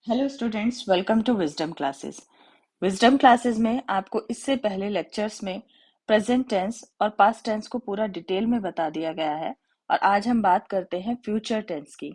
Hello students, welcome to Wisdom Classes. Wisdom Classes में आपको इससे पहले लेक्चर्स में प्रेजेंट टेंस और पास्ट टेंस को पूरा डिटेल में बता दिया गया है और आज हम बात करते हैं फ्यूचर टेंस की।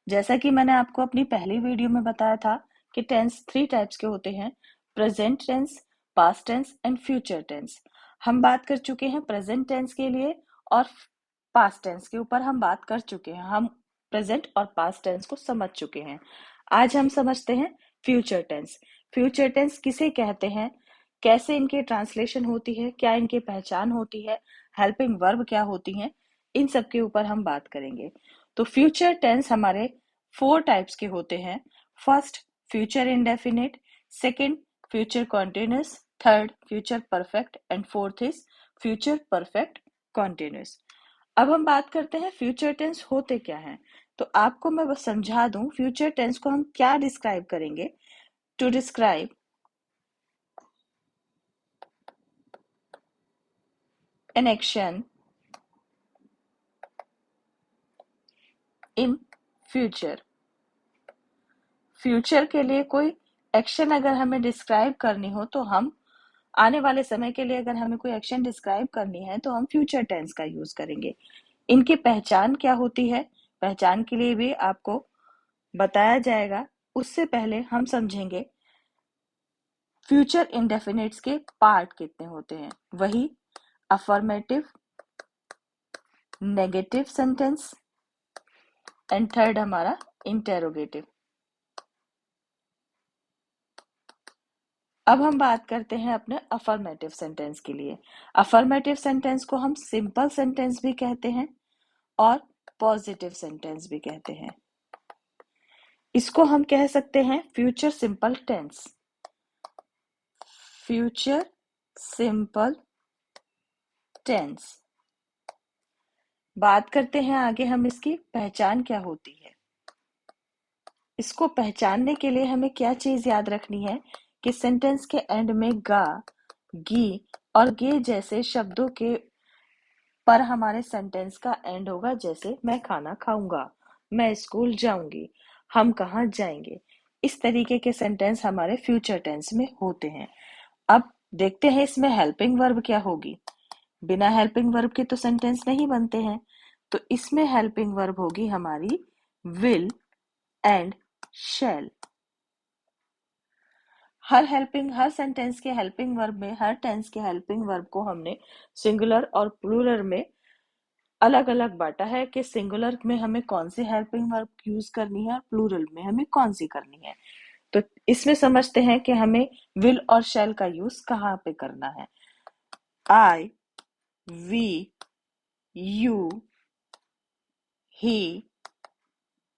जैसा कि मैंने आपको अपनी पहली वीडियो में बताया था कि टेंस 3 टाइप्स के होते हैं: present tense, past tense and future tense. हम बात कर चुके हैं प्रेजेंट टेंस के लिए और पास्ट टेंस के ऊपर हम बात कर चुके हैं। हम प्रेजेंट और पास्ट टेंस को समझ चुके हैं। आज हम समझते हैं फ्यूचर टेंस। फ्यूचर टेंस किसे कहते हैं, कैसे इनकी ट्रांसलेशन होती है, क्या इनकी पहचान होती है, हेल्पिंग वर्ब क्या होती हैं, इन सब के ऊपर हम बात करेंगे। तो फ्यूचर टेंस हमारे 4 टाइप्स के होते हैं। First, future indefinite. Second, future continuous. Third, future perfect and fourth is future perfect continuous. अब हम बात करते हैं फ्यूचर टेंस होते क्या हैं। तो आपको मैं बस समझा दूं, फ्यूचर टेंस को हम क्या डिस्क्राइब करेंगे। To describe an action in future. Future के लिए कोई एक्शन अगर हमें डिस्क्राइब करनी हो तो हम आने वाले समय के लिए अगर हमें कोई एक्शन डिस्क्राइब करनी है तो हम फ्यूचर टेंस का यूज करेंगे। इनकी पहचान क्या होती है, पहचान के लिए भी आपको बताया जाएगा। उससे पहले हम समझेंगे फ्यूचर इंडेफिनिट्स के पार्ट कितने होते हैं। वही affirmative, negative sentence and third हमारा इंटेरोगेटिव। अब हम बात करते हैं अपने अफर्मेटिव सेंटेंस के लिए। अफर्मेटिव सेंटेंस को हम सिंपल सेंटेंस भी कहते हैं और पॉजिटिव सेंटेंस भी कहते हैं। इसको हम कह सकते हैं future simple tense, future simple tense. बात करते हैं आगे हम इसकी पहचान क्या होती है। इसको पहचानने के लिए हमें क्या चीज याद रखनी है कि सेंटेंस के एंड में गा, गी और गे जैसे शब्दों के पर हमारे सेंटेंस का एंड होगा। जैसे मैं खाना खाऊंगा, मैं स्कूल जाऊंगी, हम कहाँ जाएंगे। इस तरीके के सेंटेंस हमारे फ्यूचर टेंस में होते हैं। अब देखते हैं इसमें हेल्पिंग वर्ब क्या होगी। बिना हेल्पिंग वर्ब के तो सेंटेंस नहीं बनते हैं। तो इसमें हेल्पिंग वर्ब होगी हमारी will and shall. Her sentence के हेल्पिंग वर्ब में, हर टेंस के हेल्पिंग वर्ब को हमने सिंगुलर और प्लूरल में अलग अलग बांटा है कि सिंगुलर में हमें कौन सी हेल्पिंग वर्ब यूज करनी है और प्लूरल में हमें कौन सी करनी है। तो इसमें समझते हैं कि हमें विल और शैल का यूज कहाँ पे करना है। I, we, you, he,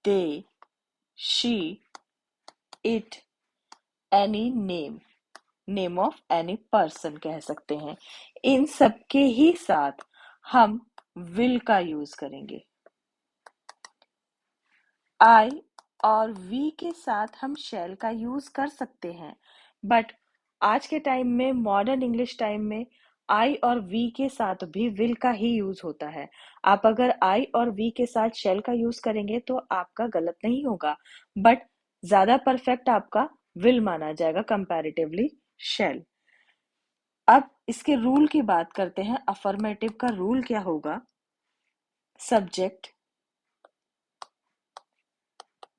they, she, it, any name, name of any person कह सकते हैं। इन सब के ही साथ हम विल का यूज करेंगे। आई और वी के साथ हम शैल का यूज कर सकते हैं, बट आज के टाइम में, मॉडर्न इंग्लिश टाइम में, आई और वी के साथ भी विल का ही यूज होता है। आप अगर आई और वी के साथ शैल का यूज करेंगे तो आपका गलत नहीं होगा, बट ज्यादा परफेक्ट आपका विल माना जाएगा कंपैरेटिवली शैल। अब इसके रूल की बात करते हैं। अफर्मेटिव का रूल क्या होगा? सब्जेक्ट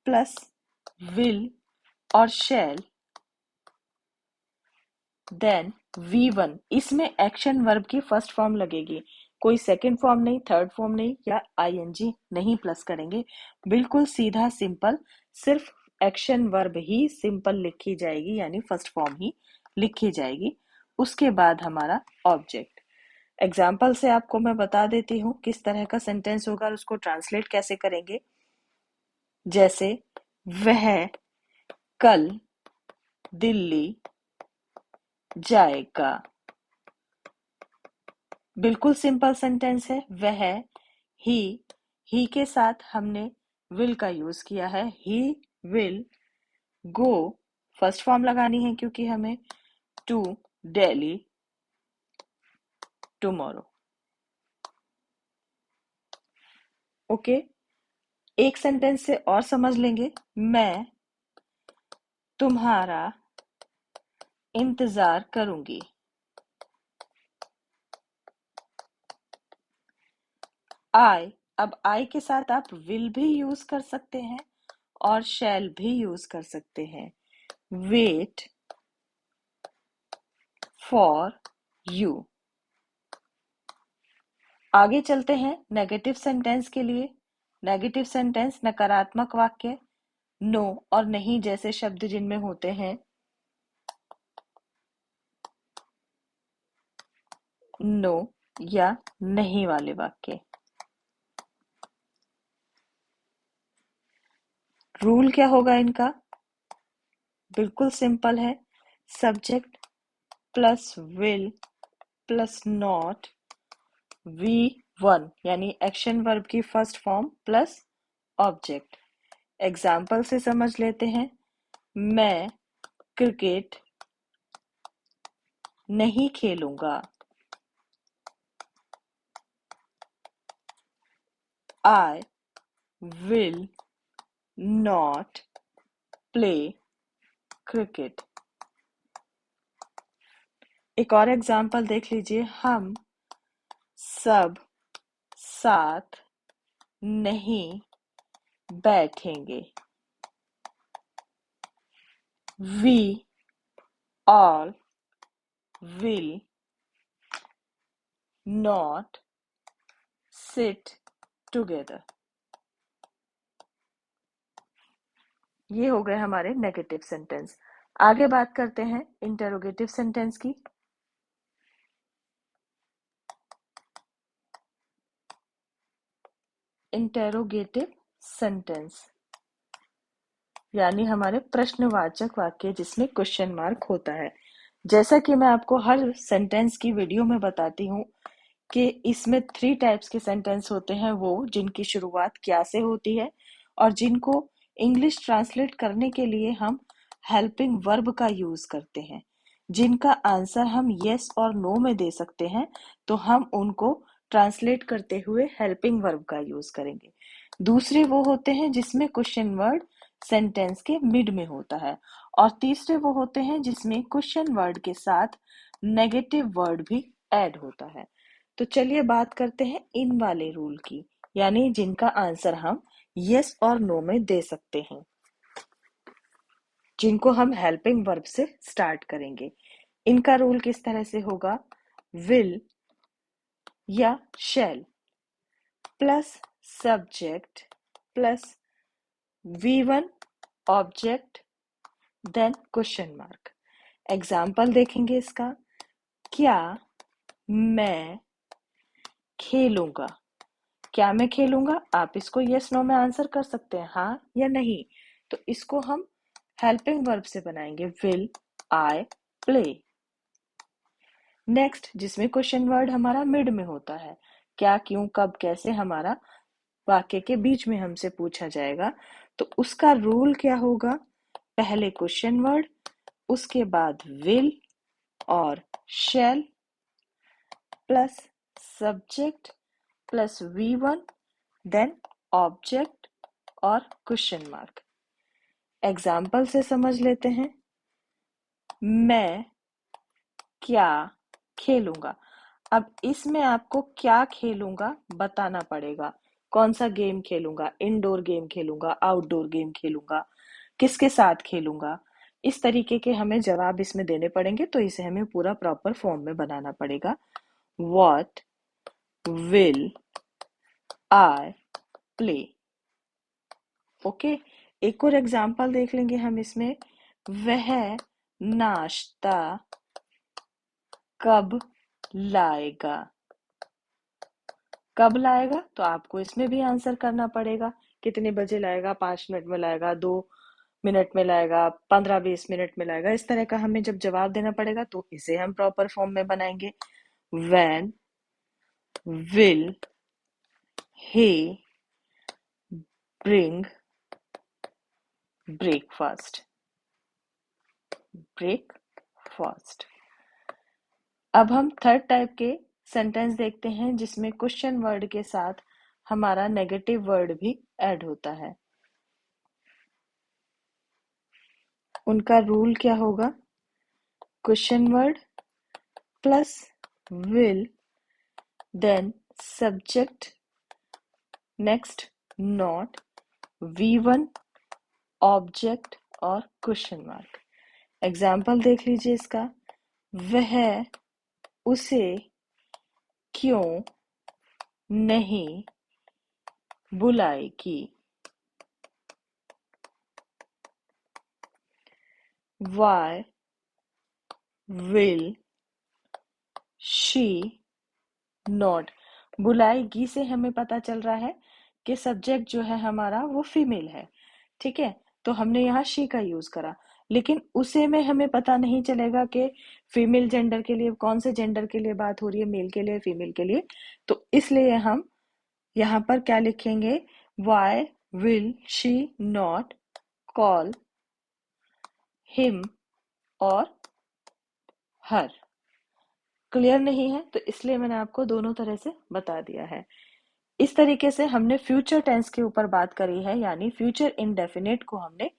प्लस विल और शैल देन V1। इसमें एक्शन वर्ब की फर्स्ट फॉर्म लगेगी, कोई सेकंड फॉर्म नहीं, थर्ड फॉर्म नहीं या आईएनजी नहीं प्लस करेंगे। बिल्कुल सीधा सिंपल, सिर्फ एक्शन वर्ब ही सिंपल लिखी जाएगी, यानी फर्स्ट फॉर्म ही लिखी जाएगी। उसके बाद हमारा ऑब्जेक्ट। एग्जाम्पल से आपको मैं बता देती हूँ किस तरह का सेंटेंस होगा और उसको ट्रांसलेट कैसे करेंगे। जैसे वह कल दिल्ली जाएगा। बिल्कुल सिंपल सेंटेंस है। वह, ही के साथ हमने विल का यूज किया है। He will go, first form लगानी है क्योंकि हमें, टू दिल्ली टुमारो। ओके, एक सेंटेंस से और समझ लेंगे। मैं तुम्हारा इंतजार करूंगी। आई, अब आई के साथ आप विल भी यूज कर सकते हैं और शैल भी यूज कर सकते हैं। Wait for you. आगे चलते हैं नेगेटिव सेंटेंस के लिए। नेगेटिव सेंटेंस नकारात्मक वाक्य नो और नहीं जैसे शब्द जिनमें होते हैं नो या नहीं वाले वाक्य। रूल क्या होगा इनका? बिल्कुल सिंपल है। Subject plus will plus not V one यानी एक्शन वर्ब की first form plus object. Example से समझ लेते हैं। मैं क्रिकेट नहीं खेलूंगा। I will not play cricket। एक और एग्जाम्पल देख लीजिए। हम सब साथ नहीं बैठेंगे। We all will not sit together। ये हो गए हमारे नेगेटिव सेंटेंस। आगे बात करते हैं इंटरोगेटिव सेंटेंस की। इंटरोगेटिव सेंटेंस यानी हमारे प्रश्नवाचक वाक्य जिसमें क्वेश्चन मार्क होता है। जैसा कि मैं आपको हर सेंटेंस की वीडियो में बताती हूँ कि इसमें 3 टाइप्स के सेंटेंस होते हैं, वो जिनकी शुरुआत क्या से होती है और जिनको इंग्लिश ट्रांसलेट करने के लिए हम हेल्पिंग वर्ब का यूज करते हैं। जिनका आंसर हम यस और नो में दे सकते हैं तो हम उनको ट्रांसलेट करते हुए हेल्पिंग वर्ब का यूज करेंगे। दूसरे वो होते हैं जिसमें क्वेश्चन वर्ड सेंटेंस के मिड में होता है और तीसरे वो होते हैं जिसमें क्वेश्चन वर्ड के साथ नेगेटिव वर्ड भी ऐड होता है। तो चलिए बात करते हैं इन वाले रूल की, यानी जिनका आंसर हम यस और नो में दे सकते हैं, जिनको हम हेल्पिंग वर्ब से स्टार्ट करेंगे। इनका रूल किस तरह से होगा? विल या shall plus subject plus V1 object then question mark. Example देखेंगे इसका। क्या मैं खेलूंगा? क्या मैं खेलूंगा? आप इसको यस नो में आंसर कर सकते हैं, हाँ या नहीं। तो इसको हम हेल्पिंग वर्ब से बनाएंगे, विल आई प्ले। नेक्स्ट, जिसमें क्वेश्चन वर्ड हमारा मिड में होता है, क्या क्यों कब कैसे हमारा वाक्य के बीच में हमसे पूछा जाएगा, तो उसका रूल क्या होगा? पहले क्वेश्चन वर्ड, उसके बाद विल और shall plus subject plus V1 then object और क्वेश्चन मार्क। एग्जाम्पल से समझ लेते हैं। मैं क्या खेलूंगा? अब इसमें आपको क्या खेलूंगा बताना पड़ेगा। कौन सा गेम खेलूंगा? इंडोर गेम खेलूंगा, आउटडोर गेम खेलूंगा, किसके साथ खेलूंगा? इस तरीके के हमें जवाब इसमें देने पड़ेंगे, तो इसे हमें पूरा प्रॉपर फॉर्म में बनाना पड़ेगा। What will I play? Okay, एक और एग्जाम्पल देख लेंगे हम इसमें। वह नाश्ता कब लाएगा? कब लाएगा? तो आपको इसमें भी आंसर करना पड़ेगा। कितने बजे लाएगा? 5 मिनट में लाएगा, 2 मिनट में लाएगा, 15-20 मिनट में लाएगा। इस तरह का हमें जब जवाब देना पड़ेगा तो इसे हम प्रॉपर फॉर्म में बनाएंगे। When will he bring breakfast? Breakfast। अब हम थर्ड टाइप के सेंटेंस देखते हैं जिसमें क्वेश्चन वर्ड के साथ हमारा नेगेटिव वर्ड भी ऐड होता है। उनका रूल क्या होगा? Question word plus will, then subject, next not, V1 object और क्वेश्चन मार्क। एग्जाम्पल देख लीजिए इसका। वह उसे क्यों नहीं बुलाएगी? Why will she not? बुलाएगी से हमें पता चल रहा है कि सब्जेक्ट जो है हमारा वो फीमेल है, ठीक है, तो हमने यहाँ शी का यूज करा। लेकिन उसे में हमें पता नहीं चलेगा कि फीमेल जेंडर के लिए कौन से जेंडर के लिए बात हो रही है, मेल के लिए फीमेल के लिए। तो इसलिए हम यहाँ पर क्या लिखेंगे? Why will she not call him और her? क्लियर नहीं है तो इसलिए मैंने आपको दोनों तरह से बता दिया है। इस तरीके से हमने फ्यूचर टेंस के ऊपर बात करी है, यानी फ्यूचर इंडेफिनिट को हमने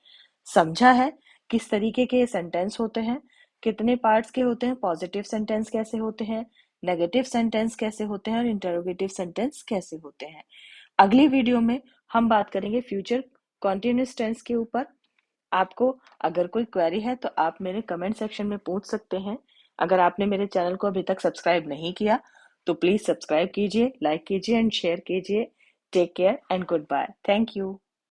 समझा है। किस तरीके के सेंटेंस होते हैं, कितने पार्ट्स के होते हैं, पॉजिटिव सेंटेंस कैसे होते हैं, नेगेटिव सेंटेंस कैसे होते हैं और इंटरोगेटिव सेंटेंस कैसे होते हैं। अगली वीडियो में हम बात करेंगे फ्यूचर कॉन्टिन्यूअस टेंस के ऊपर। आपको अगर कोई क्वेरी है तो आप मेरे कमेंट सेक्शन में पूछ सकते हैं। अगर आपने मेरे चैनल को अभी तक सब्सक्राइब नहीं किया तो प्लीज सब्सक्राइब कीजिए, लाइक कीजिए एंड शेयर कीजिए। Take care and goodbye. Thank you.